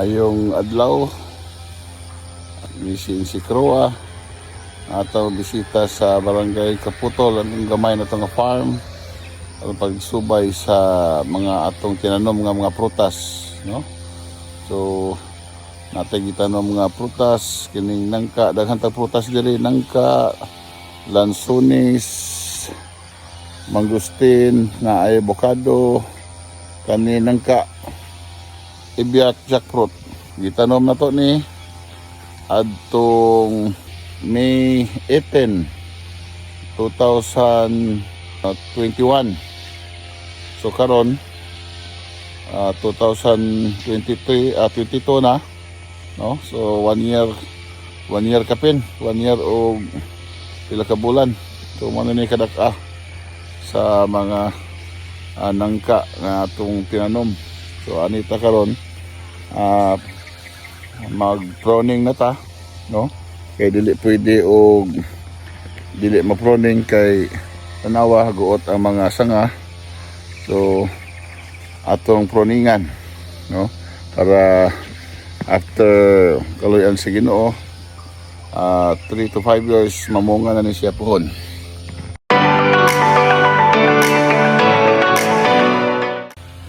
Maayong adlaw. Misi si Croa. Atong bisita sa barangay Kaputol, ang gamay na itong farm. Ang pagsubay sa mga atong tinanom nga mga prutas, no? So natay gitanom nga prutas kining nangka, daghan ta prutas diri, nangka, lansones, mangustin, nga ay avocado, kani nangka, ibiak jackfruit. Gitanom na to ni adtong May 18, 2021. So karon 2023 22 na, no? So 1 year kapin, 1 year o pila ka bulan. So mano ni kadak-a sa mga nangka nga atong tinanom. So anita karon mag-pruning na ta, no? Kay dili pwede og dili ma-pruning kay tanawa guot ang mga sanga. So atong pruningan, no, para after kaluyan sa Ginoo 3 to 5 years mamunga na ni siya pohon.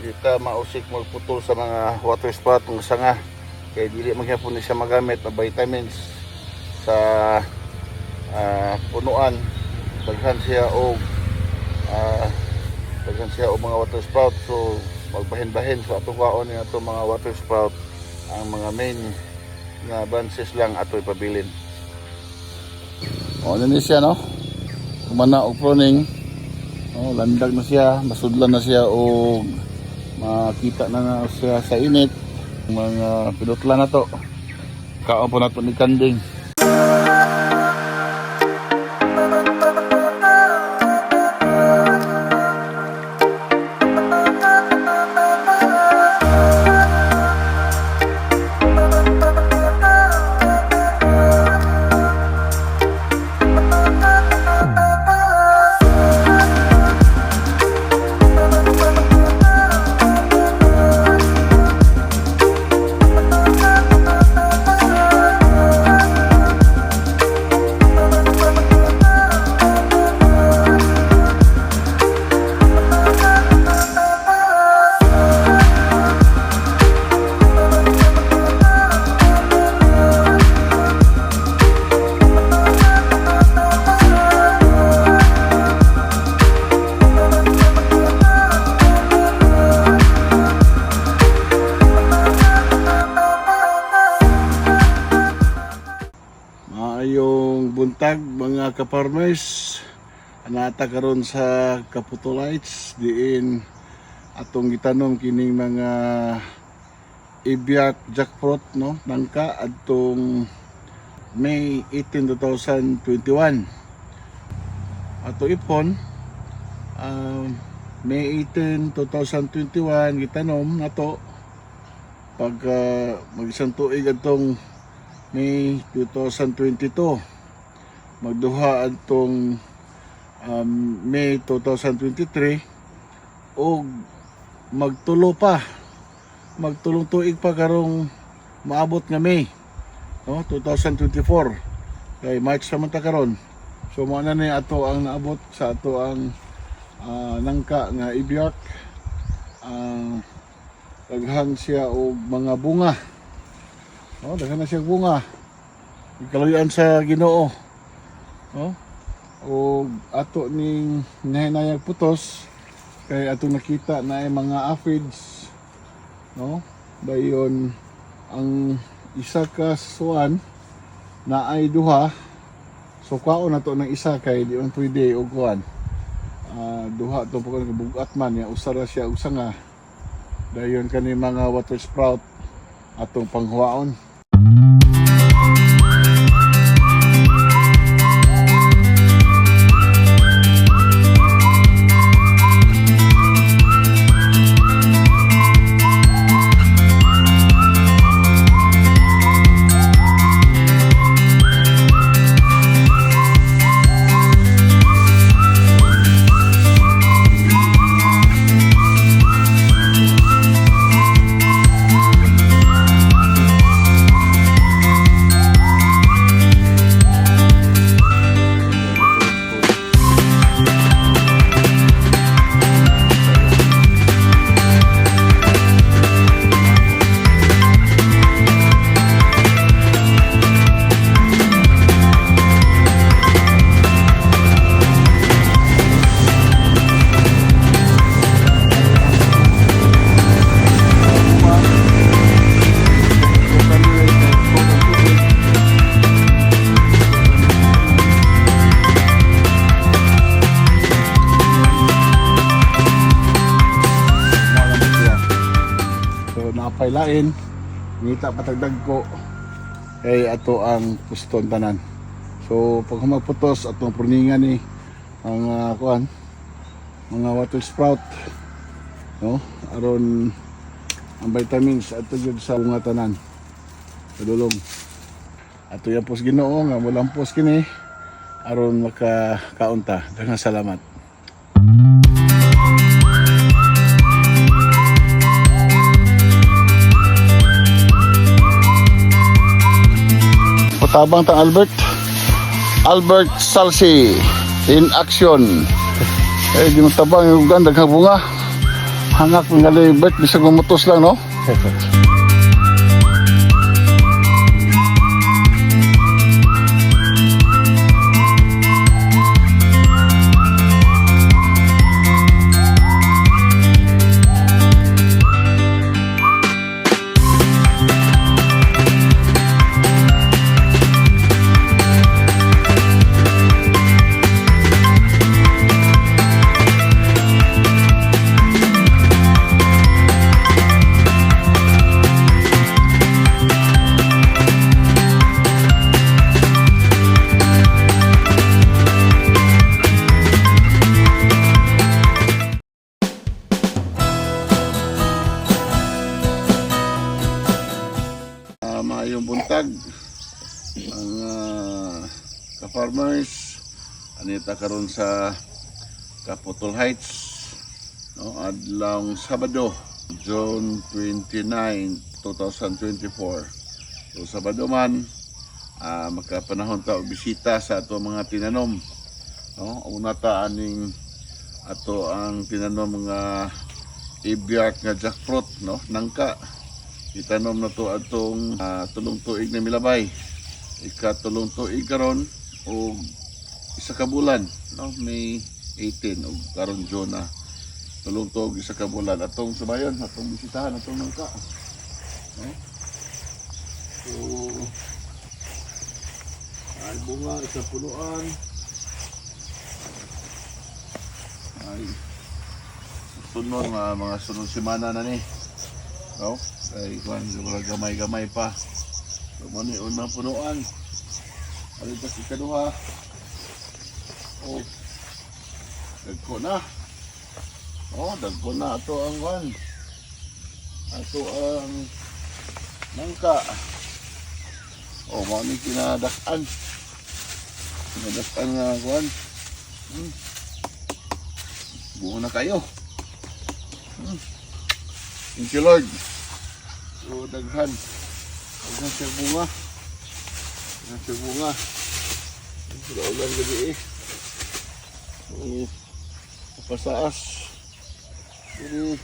Kita mausik magputol sa mga water spout ng sanga kay dili magyapon ni siya magamit na vitamins sa punuan. Daghan siya og mga water spout, so magbahin-bahin sa atong kwaon ni atong mga water spout. Ang mga main nga branches lang ato ipabilin. O na siya, no? Kumana og pruning. O, landag na siya, masudlan na siya og makita na siya sa init. Mga pinutla na to. Kaon po na to ni kanding. Maayong buntag mga ka-farmers. Anata karon sa Kaputolites diin atong gitanom kining mga ibiak jackfruit, no, nangka adtong May 18, 2021. Ato ipon May 18, 2021 gitanom nato pagka mag-isang tuig adtong May 2022, magduha adtong May 2023 o magtulong tuig pa karong maabot nga May, no, 2024 kay March naman ta karon. So mo na ni ato ang naabot sa ato ang nangka nga ibiak. Daghan siya og mga bunga. Oh, daghan na siyang bunga. Kaluyan sa Ginoo. Oh. O ato ning nahinayang putos kay atong nakita na ay mga aphids, no? Dayon ang isa ka suwan na ay duha. So kwaon nato ng isa kay di man pwede og kuan. Duha to pag bugat man ya usara siya og sanga. Dayon kani mga water sprout atong panghuwaon. lain, ngita patagdag ko, kay ato ang puston tanan. So pag humagputos atong pruningan ni ang kuan, mga water sprout, no? Aron ang vitamins ato jud sa bunga tanan. Kadulong. Ato yan pos Ginoo nga walang pos kini aron makakaunta. Daghang salamat. Patabang tang Albert Salsi in action. Di mo tabang yung ganda daghang bunga. Hangak ng Albert bisag mamutos lang, no? Maayong buntag ang ka-farmers, anita karon sa Capitol Heights, no, adlawng Sabado, June 29, 2024. So Sabado man, magkapanahon ta og bisita sa ato mga tinanom, no? Una ta aning ato ang tinanom mga ibiak nga jackfruit, no, nangka. Itanom na to atong tulong tuig na milabay. Ikatulong tuig karon o isa ka bulan, no? May 18 o karon June na. Tulong tuig isa ka bulan atong subayon, atong bisitahan atong nangka. No? So ay bunga isa punuan. Ay sunod mga sunod semana na ni. No? Ay kuan gamay-gamay pa. Mani unang punuan. Ano pa si kaduha? Oh. Dagko na. Oh, dagko na ato ang kuan. Ato ang nangka. Oh, mani kinadak-an. Kinadak-an nga kuan. Buo na kayo. Thank you, Lord. So, daghan siya bunga. Daghan siya bunga. Sila ulan gabi eh. So, pasaas. Ini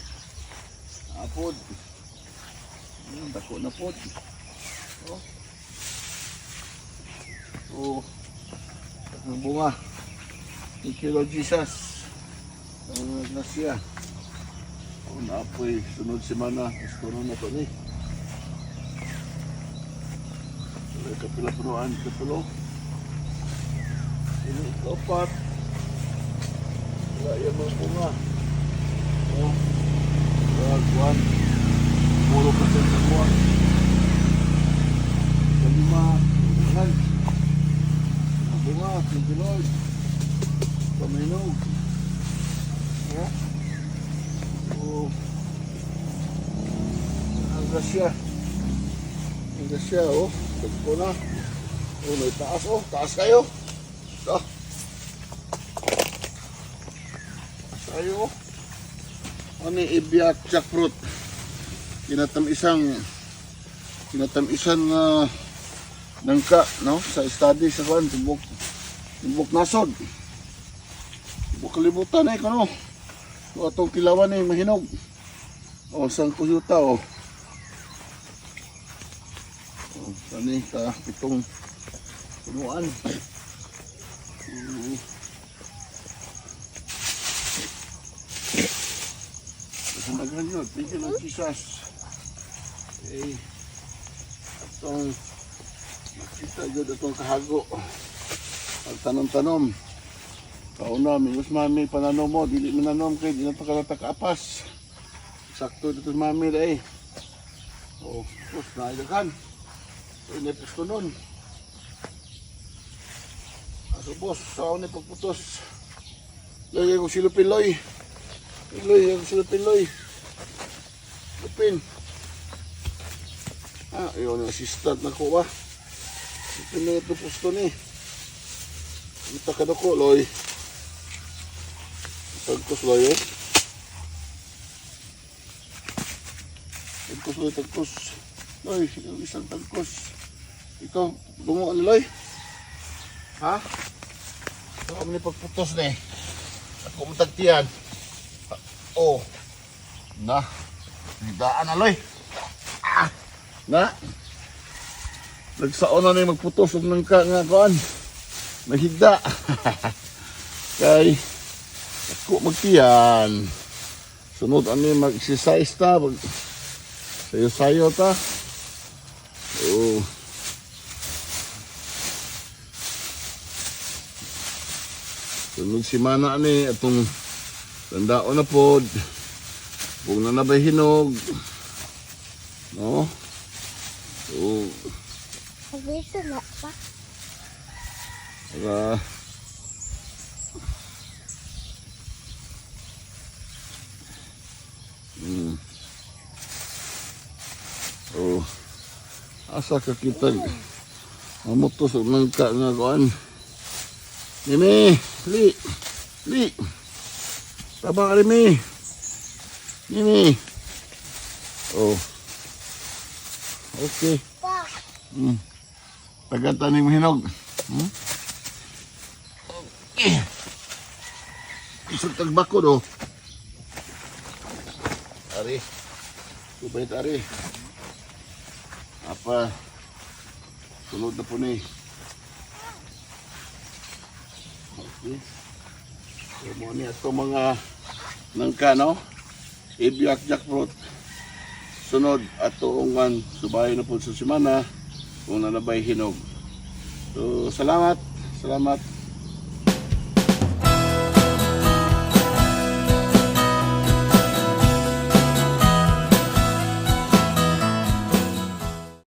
apod. Dako na pod. Oh. So, daghang bunga. Thank you, Lord Jesus. Ang grasya. Naapoy sunod semana gusto na to ni kapila punuan kapulo ini kapat wala yan mga bunga kuwan puro persen sa kuwan kalima bunga pintilog paminog ang grasya oh, tagpo na oh, may taas oh, taas kayo taas kayo oh. Ano yung ibiak jackfruit kinatamisang nangka, no, sa study sa kuwan, tubok nasod tubok kalibutan eh kano. So, atong kilawan ay mahinog. O, sang kuyuta o. O, sani ka itong punuan. Kasamagan yun. Thank you, Lord Jesus. Okay. Itong makita yun itong kahago. Pagtanom-tanom. Kauna, minus mami pananom mo, dili mananom kay di na to kalata kaapas. Sakto dito mami dai. Oh, tapos naidagan. So, inipos ko nun. So, boss, sa ako na pagputos. Loy, ako silupin, Loy. Loy, ako silupin, Loy. Lupin. Ah, yun, assistant na ko ba? Silupin na ito pusto ni. Ito ka na ko, Loy. Tagkos, Loy, eh. Tagkos, Loy, tagkos. Loy, yung isang tagkos. Ikaw, gumawa ni Loy. Ha? Ito kami ni pagputos na eh. Ako matagtiyan. Oh. Na. Hidaan na, Loy. Ah. Na. Nagsaon na na yung magputos huwag nang ka nga kuan. Mahigda. Kay ako magtiyan. Sunod ano yung mag-exercise ta. Sayo-sayo ta. Oh. Sunod si Mana ni atong tandaan na pod. Kung nanabay hinog. No? So, Dito na pa. para Oh. Asa ka kita mamutos og nangka nga kuan. Nimi, li. Tabang Rimi. Nimi. Oh. Okay. Pa. Tagatan mo hinog. Okay. Isang tagbako do. Ari. Subay ari. Apa? Sunod na po ni. Okay. So, mo ni ato mga nangka, no? Ibiak jackfruit. Sunod ato ungan subay na po sa semana kung nanabay hinog. So, salamat.